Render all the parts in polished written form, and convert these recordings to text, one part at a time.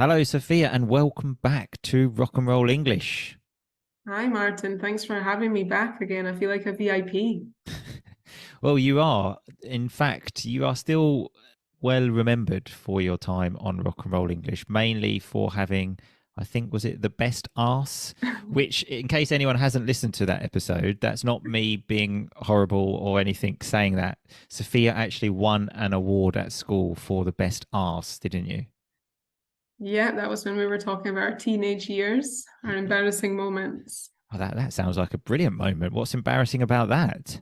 Hello, Sophia, and welcome back to Rock and Roll English. Hi, Martin. Thanks for having me back again. I feel like a VIP. Well, you are. In fact, you are still well remembered for your time on Rock and Roll English, mainly for having, I think, was it the best arse? Which, in case anyone hasn't listened to that episode, that's not me being horrible or anything saying that. Sophia actually won an award at school for the best arse, didn't you? Yeah, that was when we were talking about our teenage years, our embarrassing moments. Oh, that sounds like a brilliant moment. What's embarrassing about that?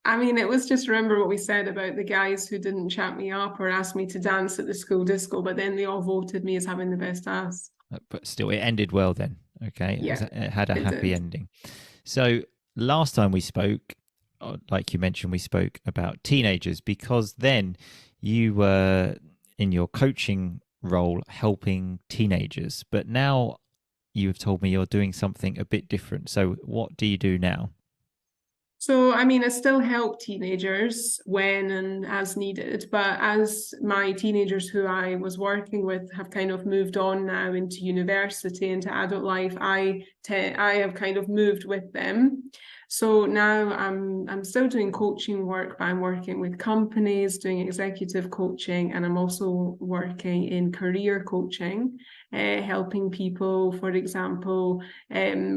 I mean, it was just remember what we said about the guys who didn't chat me up or ask me to dance at the school disco, but then they all voted me as having the best ass. But still, it ended well then. Okay, Yeah, it had a it happy did. ending. So last time we spoke, like you mentioned, we spoke about teenagers because then you were in your coaching role helping teenagers, but now you have told me you're doing something a bit different. So what do you do now? So, I mean, I still help teenagers when and as needed, but as my teenagers who I was working with have kind of moved on now into university, into adult life, I have kind of moved with them. So now I'm still doing coaching work, but I'm working with companies, doing executive coaching, and I'm also working in career coaching, helping people, for example,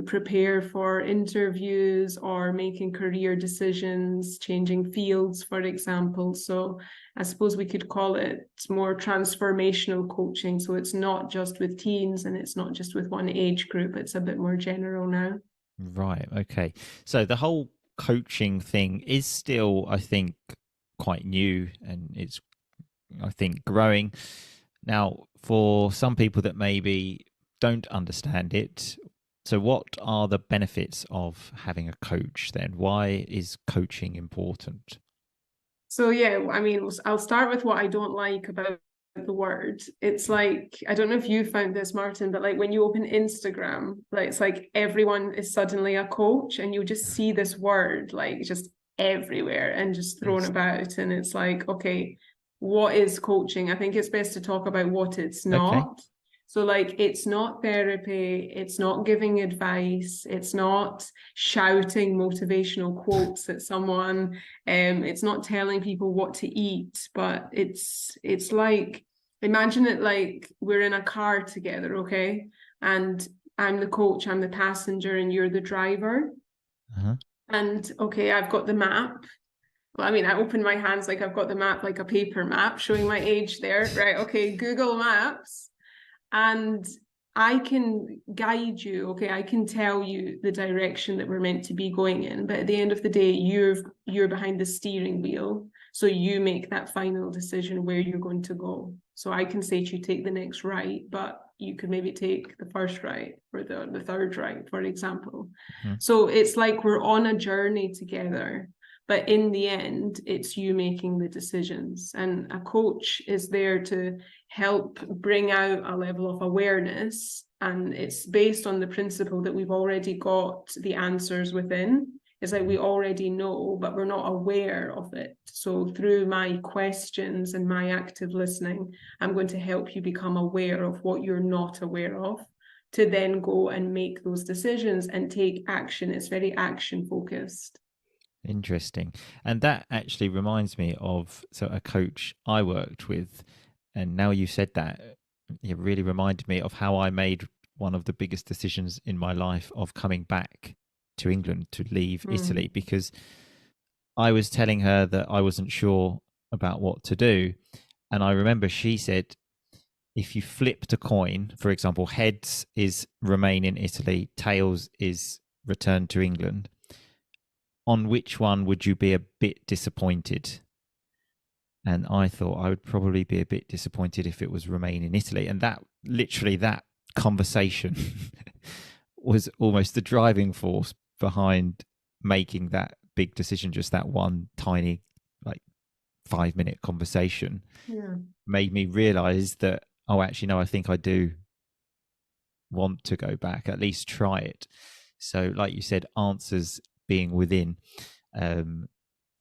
prepare for interviews or making career decisions, changing fields, for example. So I suppose we could call it more transformational coaching. So it's not just with teens and it's not just with one age group, it's a bit more general now. Right. Okay. So the whole coaching thing is still, I think, quite new and it's, I think, growing. Now, for some people that maybe don't understand it, so what are the benefits of having a coach then? Why is coaching important? So yeah, I mean, I'll start with what I don't like about the word. It's like, I don't know if you found this, Martin, but like when you open Instagram, like it's like everyone is suddenly a coach and you just see this word like just everywhere and just thrown It's about. And it's like, okay, what is coaching? I think it's best to talk about what it's okay. not. So, like, it's not therapy, it's not giving advice, it's not shouting motivational quotes at someone, it's not telling people what to eat, but it's like imagine it like we're in a car together, okay? And I'm the coach, I'm the passenger, and you're the driver. Uh-huh. And okay, I've got the map. Well, I mean, I open my hands like I've got the map, like a paper map, showing my age there, right? Okay, Google Maps, and I can guide you. Okay, I can tell you the direction that we're meant to be going in, but at the end of the day, you're behind the steering wheel, so you make that final decision where you're going to go. So I can say to you, take the next right, but you could maybe take the first right or the third right, for example. Mhm. So it's like we're on a journey together, but in the end, it's you making the decisions. And a coach is there to help bring out a level of awareness. And it's based on the principle that we've already got the answers within. It's like we already know, but we're not aware of it. So through my questions and my active listening, I'm going to help you become aware of what you're not aware of to then go and make those decisions and take action. It's very action focused. Interesting. And that actually reminds me of so a coach I worked with. And now you said that, it really reminded me of how I made one of the biggest decisions in my life of coming back to England to leave Italy Mm. because I was telling her that I wasn't sure about what to do. And I remember she said, if you flipped a coin, for example, heads is remain in Italy, tails is return to England, on which one would you be a bit disappointed? And I thought I would probably be a bit disappointed if it was remain in Italy. And that literally that conversation was almost the driving force behind making that big decision. Just that one tiny, like 5 minute conversation Yeah. made me realize that, oh, actually, no, I think I do want to go back, at least try it. So, like you said, answers being within. Um,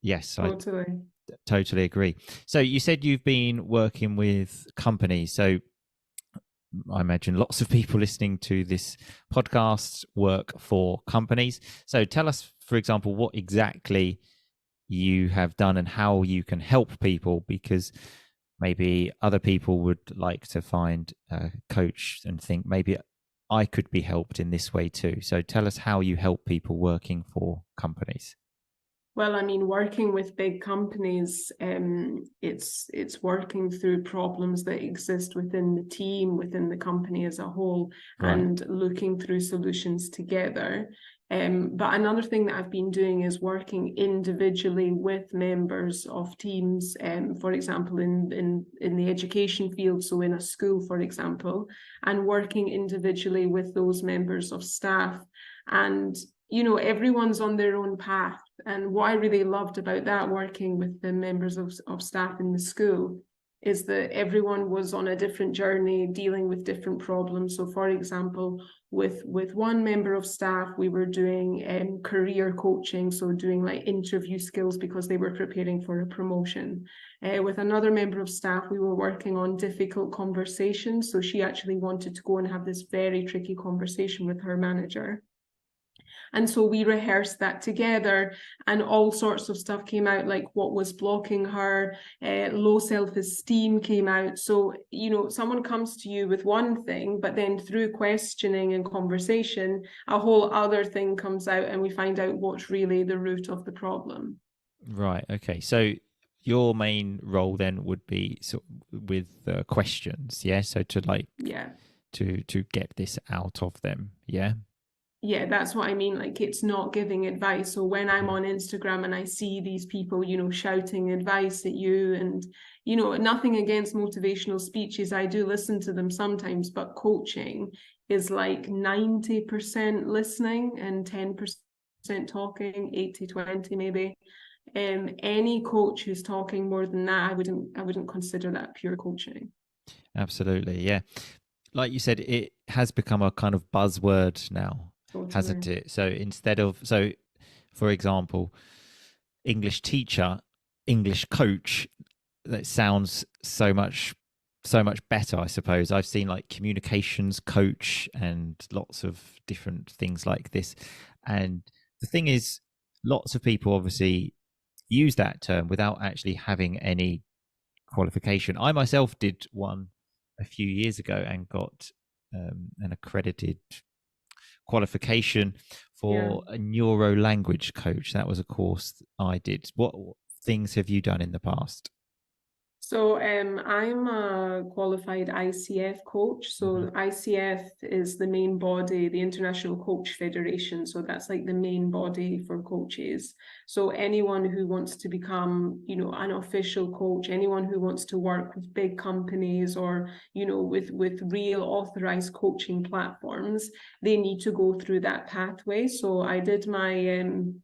yes, I Totally. totally agree. So you said you've been working with companies. So I imagine lots of people listening to this podcast work for companies. So tell us, for example, what exactly you have done and how you can help people, because maybe other people would like to find a coach and think maybe I could be helped in this way too. So tell us how you help people working for companies. Well, I mean, working with big companies, it's working through problems that exist within the team, within the company as a whole, Right. and looking through solutions together. But another thing that I've been doing is working individually with members of teams, for example, in the education field, so in a school, for example, and working individually with those members of staff. And everyone's on their own path. And what I really loved about that, working with the members of staff in the school, is that everyone was on a different journey, dealing with different problems. So, for example, with one member of staff, we were doing career coaching, so doing like interview skills because they were preparing for a promotion. With another member of staff, we were working on difficult conversations. So she actually wanted to go and have this very tricky conversation with her manager. And so we rehearsed that together, and all sorts of stuff came out, like what was blocking her, low self-esteem came out. So, someone comes to you with one thing, but then through questioning and conversation, a whole other thing comes out, and we find out what's really the root of the problem. Right. Okay. So your main role then would be with questions, yeah. So Yeah. to get this out of them, yeah. Yeah, that's what I mean. Like, it's not giving advice. So when I'm on Instagram and I see these people, shouting advice at you, and, nothing against motivational speeches, I do listen to them sometimes, but coaching is like 90% listening and 10% talking, 80-20 maybe. Any coach who's talking more than that, I wouldn't consider that pure coaching. Absolutely, yeah. Like you said, it has become a kind of buzzword now, hasn't Totally. it? So for example, English teacher, English coach, that sounds so much better, I suppose. I've seen like communications coach and lots of different things like this. And the thing is, lots of people obviously use that term without actually having any qualification. I myself did one a few years ago and got an accredited qualification Yeah. for a neuro language coach. That was a course I did. What things have you done in the past? So I'm a qualified ICF coach. So ICF is the main body, the International Coach Federation. So that's like the main body for coaches. So anyone who wants to become, an official coach, anyone who wants to work with big companies or, with real authorized coaching platforms, they need to go through that pathway. So I did my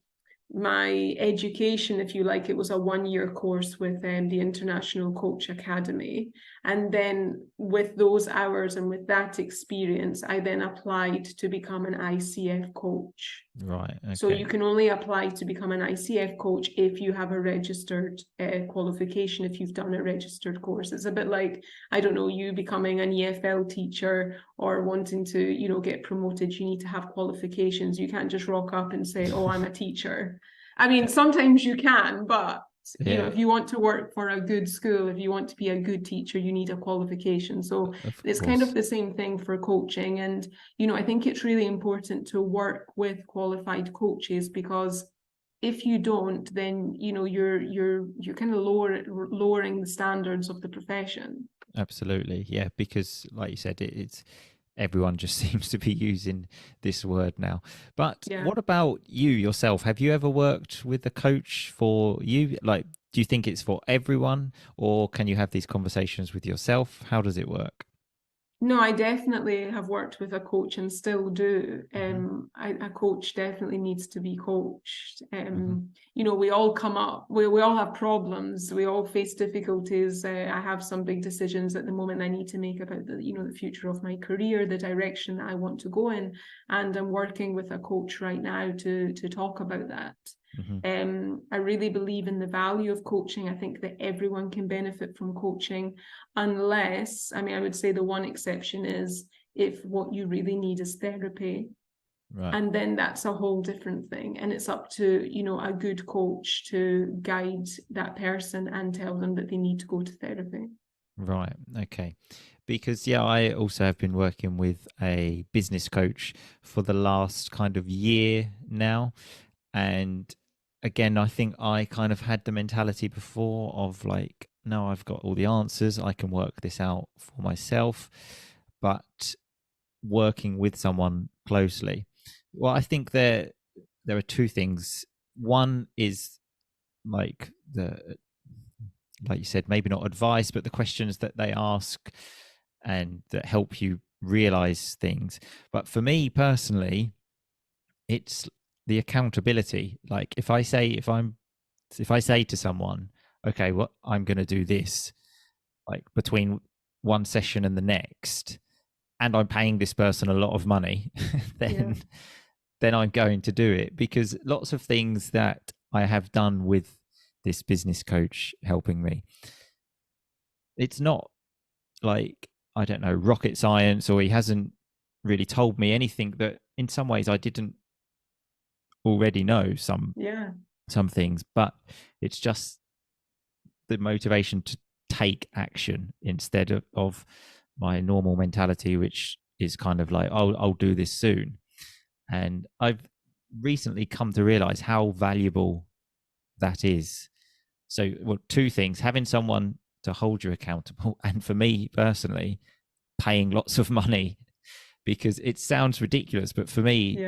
education, if you like. It was a 1-year course with the International Coach Academy. And then with those hours and with that experience, I then applied to become an ICF coach. Right. Okay. So you can only apply to become an ICF coach if you have a registered qualification, if you've done a registered course. It's a bit like, I don't know, you becoming an EFL teacher or wanting to, get promoted. You need to have qualifications. You can't just rock up and say, oh, I'm a teacher. I mean, sometimes you can, but if you want to work for a good school, if you want to be a good teacher, you need a qualification. So it's kind of the same thing for coaching. And, I think it's really important to work with qualified coaches, because if you don't, then, you're kind of lowering the standards of the profession. Absolutely. Yeah. Because like you said, it's everyone just seems to be using this word now. But what about you yourself? Have you ever worked with a coach for you? Like, do you think it's for everyone, or can you have these conversations with yourself? How does it work? No, I definitely have worked with a coach and still do. A coach definitely needs to be coached. We all come up, we all have problems, we all face difficulties. I have some big decisions at the moment I need to make about the future of my career, the direction that I want to go in, and I'm working with a coach right now to talk about that. I really believe in the value of coaching. I think that everyone can benefit from coaching, unless, I mean, I would say the one exception is if what you really need is therapy. Right. And then that's a whole different thing. And it's up to, you know, a good coach to guide that person and tell them that they need to go to therapy. Right. Okay. Because, yeah, I also have been working with a business coach for the last kind of year now. And again, I think I kind of had the mentality before of like, no, I've got all the answers. I can work this out for myself. But working with someone closely, well, I think there are two things. One is like like you said, maybe not advice, but the questions that they ask and that help you realize things. But for me personally, it's the accountability. Like if I say to someone, okay, well, I'm going to do this, like between one session and the next, and I'm paying this person a lot of money, then I'm going to do it, because lots of things that I have done with this business coach helping me, it's not like, I don't know, rocket science, or he hasn't really told me anything that in some ways I didn't already know some things, but it's just the motivation to take action instead of my normal mentality, which is kind of like, oh, I'll do this soon. And I've recently come to realize how valuable that is. So, well, two things: having someone to hold you accountable, and for me personally, paying lots of money, because it sounds ridiculous, but for me,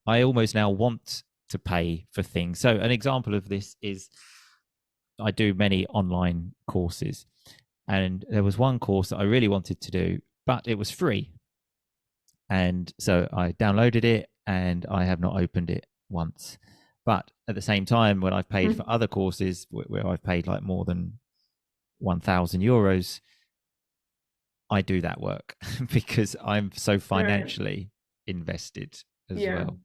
I almost now want to pay for things. So an example of this is I do many online courses, and there was one course that I really wanted to do, but it was free. And so I downloaded it and I have not opened it once. But at the same time, when I've paid for other courses where I've paid like more than 1,000 euros, I do that work because I'm so financially invested as well.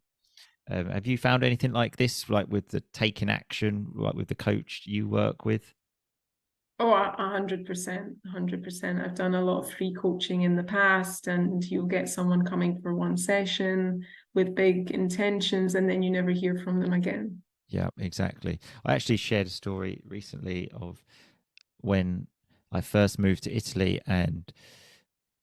Have you found anything like this, like with the taking action, like with the coach you work with? Oh, 100%, 100%. I've done a lot of free coaching in the past, and you'll get someone coming for one session with big intentions, and then you never hear from them again. Yeah, exactly. I actually shared a story recently of when I first moved to Italy and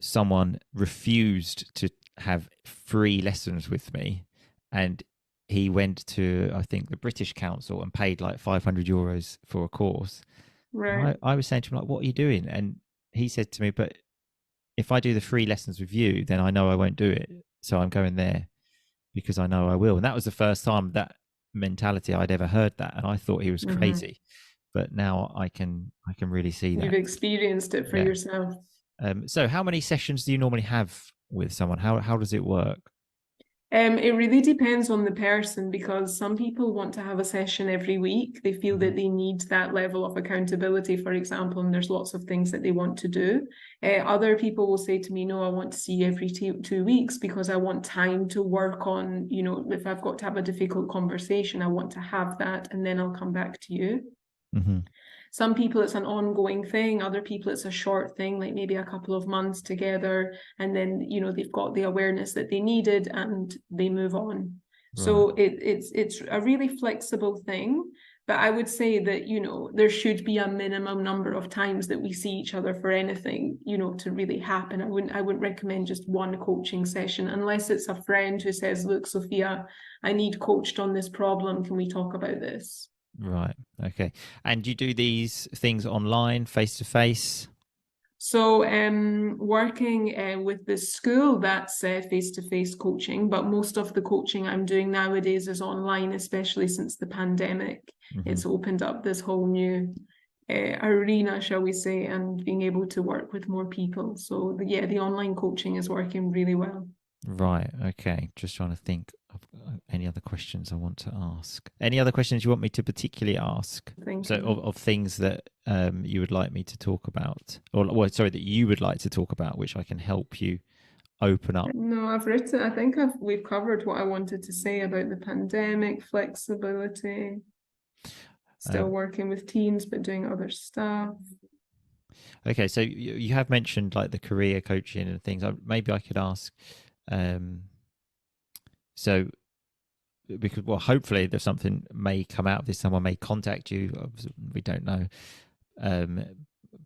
someone refused to have free lessons with me, and he went to, I think, the British Council and paid like 500 euros for a course. Right. I was saying to him, like, what are you doing? And he said to me, but if I do the free lessons with you, then I know I won't do it. So I'm going there because I know I will. And that was the first time that mentality I'd ever heard that. And I thought he was crazy. But now I can really see that. You've experienced it for yourself. So how many sessions do you normally have with someone? How does it work? It really depends on the person, because some people want to have a session every week. They feel that they need that level of accountability, for example, and there's lots of things that they want to do. Other people will say to me, no, I want to see you every 2 weeks because I want time to work on, you know, if I've got to have a difficult conversation, I want to have that, and then I'll come back to you. Some people it's an ongoing thing, other people it's a short thing, like maybe a couple of months together, and then, you know, they've got the awareness that they needed and they move on. So it's a really flexible thing. But I would say that, you know, there should be a minimum number of times that we see each other for anything, you know, to really happen. I wouldn't recommend just one coaching session unless it's a friend who says, look, Sophia, I need coached on this problem. Can we talk about this? Right. Okay. And you do these things online, face to face? So working with the school, that's face-to-face coaching, but most of the coaching I'm doing nowadays is online, especially since the pandemic. It's opened up this whole new arena, shall we say, and being able to work with more people. So the online coaching is working really well. Right. Okay. Just trying to think of any other questions I want to ask. Any other questions you want me to particularly ask? Of things that you would like me to talk about, or sorry, that you would like to talk about, which I can help you open up? No, I think we've covered what I wanted to say about the pandemic, flexibility, still working with teams, but doing other stuff. Okay, so you have mentioned like the career coaching and things. Maybe I could ask, so because, well, hopefully there's something may come out of this. Someone may contact you. We don't know.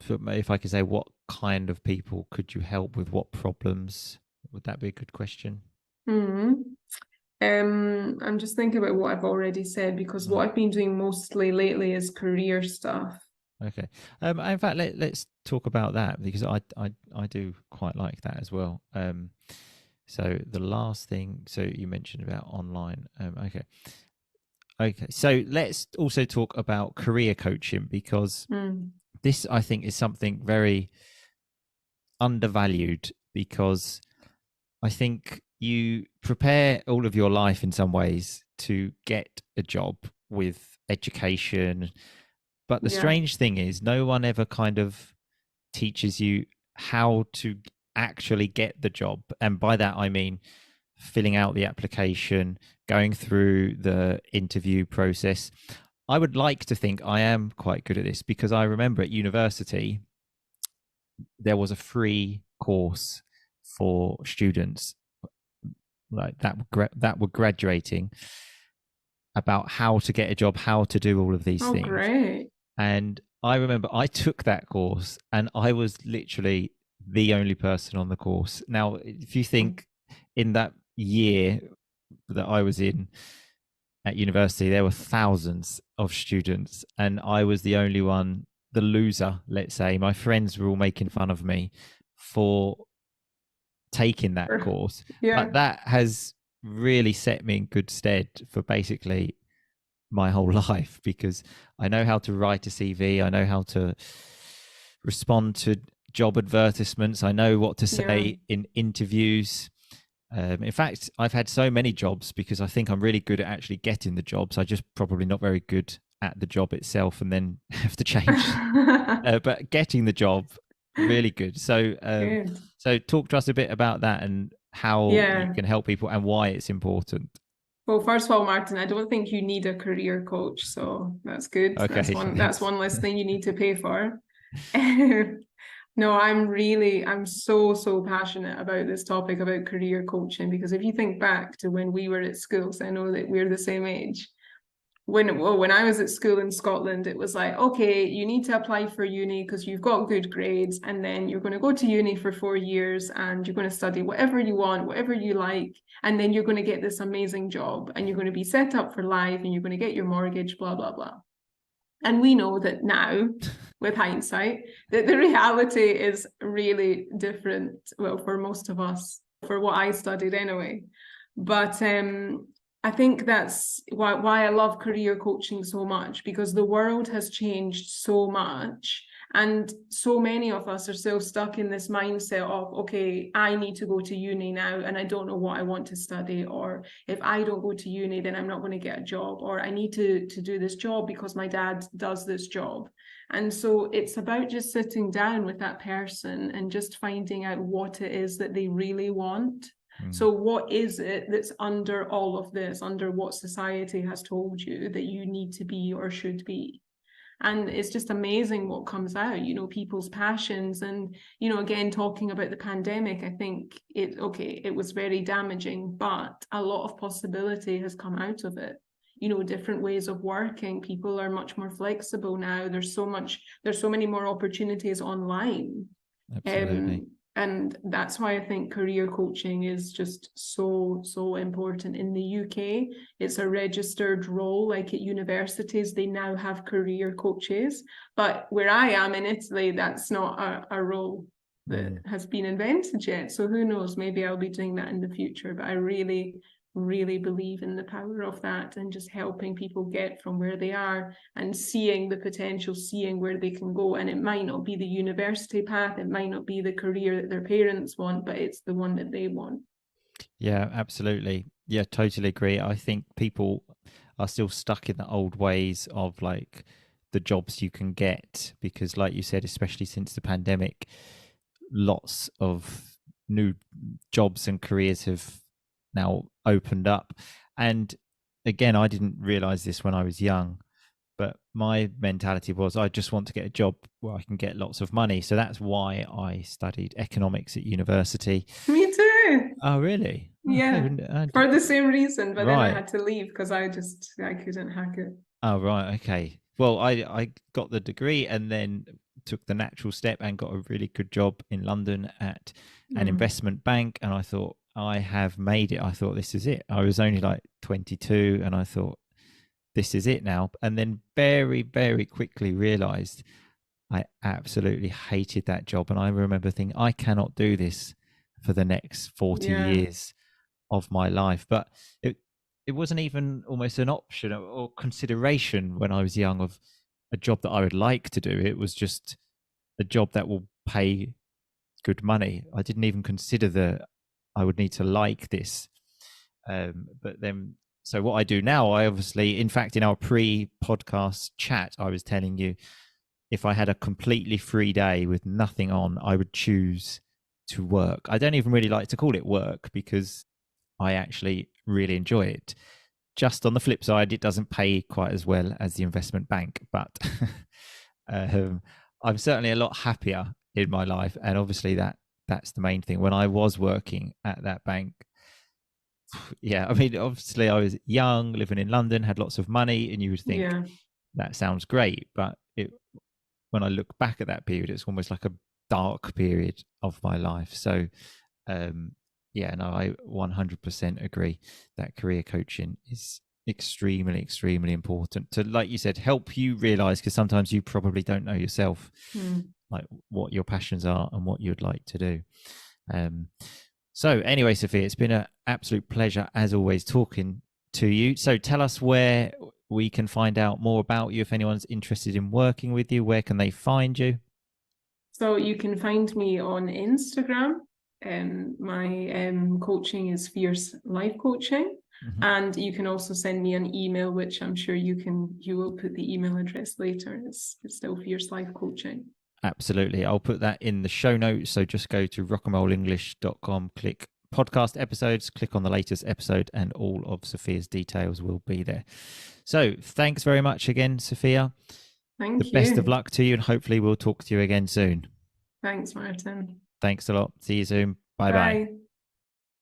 But if I could say, what kind of people could you help with? What problems? Would that be a good question? I'm just thinking about what I've already said, because what I've been doing mostly lately is career stuff. Okay. In fact, let's talk about that, because I do quite like that as well. So the last thing, so you mentioned about online. Okay. So let's also talk about career coaching, because this, I think, is something very undervalued, because I think you prepare all of your life in some ways to get a job with education. But the strange thing is, no one ever kind of teaches you how to actually get the job. And by that, I mean filling out the application, going through the interview process. I would like to think I am quite good at this, because I remember at university, there was a free course for students like that were graduating, about how to get a job, how to do all of these things. Great. And I remember I took that course, and I was literally the only person on the course. Now, if you think in that year that I was in at university, there were thousands of students, and I was the only one, the loser, let's say. My friends were all making fun of me for taking that course. But that has really set me in good stead for basically my whole life, because I know how to write a CV, I know how to respond to job advertisements, I know what to say in interviews. In fact, I've had so many jobs because I think I'm really good at actually getting the jobs. I'm just probably not very good at the job itself, and then have to change. But getting the job, really good. So, so talk to us a bit about that, and how you can help people, and why it's important. Well, first of all, Martin, I don't think you need a career coach, so that's good. Okay, that's one less thing you need to pay for. No, I'm so passionate about this topic, about career coaching, because if you think back to when we were at school, so I know that we're the same age. When I was at school in Scotland, it was like, okay, you need to apply for uni because you've got good grades, and then you're going to go to uni for 4 years, and you're going to study whatever you want, whatever you like, and then you're going to get this amazing job, and you're going to be set up for life, and you're going to get your mortgage, blah, blah, blah. And we know that now, with hindsight, that the reality is really different, well, for most of us, for what I studied anyway. But I think that's why I love career coaching so much, because the world has changed so much. And so many of us are still stuck in this mindset of, okay, I need to go to uni now, and I don't know what I want to study. Or if I don't go to uni, then I'm not going to get a job. Or I need to do this job because my dad does this job. And so it's about just sitting down with that person and just finding out what it is that they really want. So what is it that's under all of this, under what society has told you that you need to be or should be? And it's just amazing what comes out, you know, people's passions. And, you know, again, talking about the pandemic, I think it was very damaging, but a lot of possibility has come out of it. You know, different ways of working. People are much more flexible now. There's so many more opportunities online. Absolutely. And that's why I think career coaching is just so important. In the UK, it's a registered role. Like at universities, they now have career coaches. But where I am in Italy, that's not a role that has been invented yet. So who knows, maybe I'll be doing that in the future. But I really believe in the power of that, and just helping people get from where they are and seeing the potential, seeing where they can go. And it might not be the university path, it might not be the career that their parents want, but it's the one that they want. Yeah, absolutely. Yeah, totally agree. I think people are still stuck in the old ways of like the jobs you can get, because like you said, especially since the pandemic, lots of new jobs and careers have now opened up. And again, I didn't realize this when I was young, but my mentality was I just want to get a job where I can get lots of money. So that's why I studied economics at university. Me too. Oh, really? Yeah, Okay. for the same reason, but then I Right. had to leave because I couldn't hack it. Oh, right. Okay. Well, I got the degree and then took the natural step and got a really good job in London at an investment bank. And I thought, I have made it. I thought, this is it. I was only like 22 and I thought, this is it now. And then very, very quickly realized I absolutely hated that job. And I remember thinking, I cannot do this for the next 40 years of my life. But it wasn't even almost an option or consideration when I was young of a job that I would like to do. It was just a job that will pay good money. I didn't even consider that I would need to like this. But then, so what I do now, I obviously, in fact, in our pre-podcast chat, I was telling you, if I had a completely free day with nothing on, I would choose to work. I don't even really like to call it work because I actually really enjoy it. Just on the flip side, it doesn't pay quite as well as the investment bank, but I'm certainly a lot happier in my life. And obviously that's the main thing. When I was working at that bank, yeah, I mean, obviously I was young, living in London, had lots of money, and you would think that sounds great. But when I look back at that period, it's almost like a dark period of my life. So, yeah, no, I 100% agree that career coaching is extremely, extremely important to, like you said, help you realize, because sometimes you probably don't know yourself, like what your passions are and what you'd like to do. So anyway, Sophia, it's been an absolute pleasure as always talking to you. So tell us where we can find out more about you. If anyone's interested in working with you, where can they find you? So you can find me on Instagram. My coaching is Fierce Life Coaching. And you can also send me an email, which I'm sure you will put the email address later. It's still Fierce Life Coaching. Absolutely. I'll put that in the show notes. So just go to rockandrollenglish.com, click podcast episodes, click on the latest episode, and all of Sophia's details will be there. So thanks very much again, Sophia. Thank you. The best of luck to you, and hopefully we'll talk to you again soon. Thanks, Martin. Thanks a lot. See you soon. Bye-bye.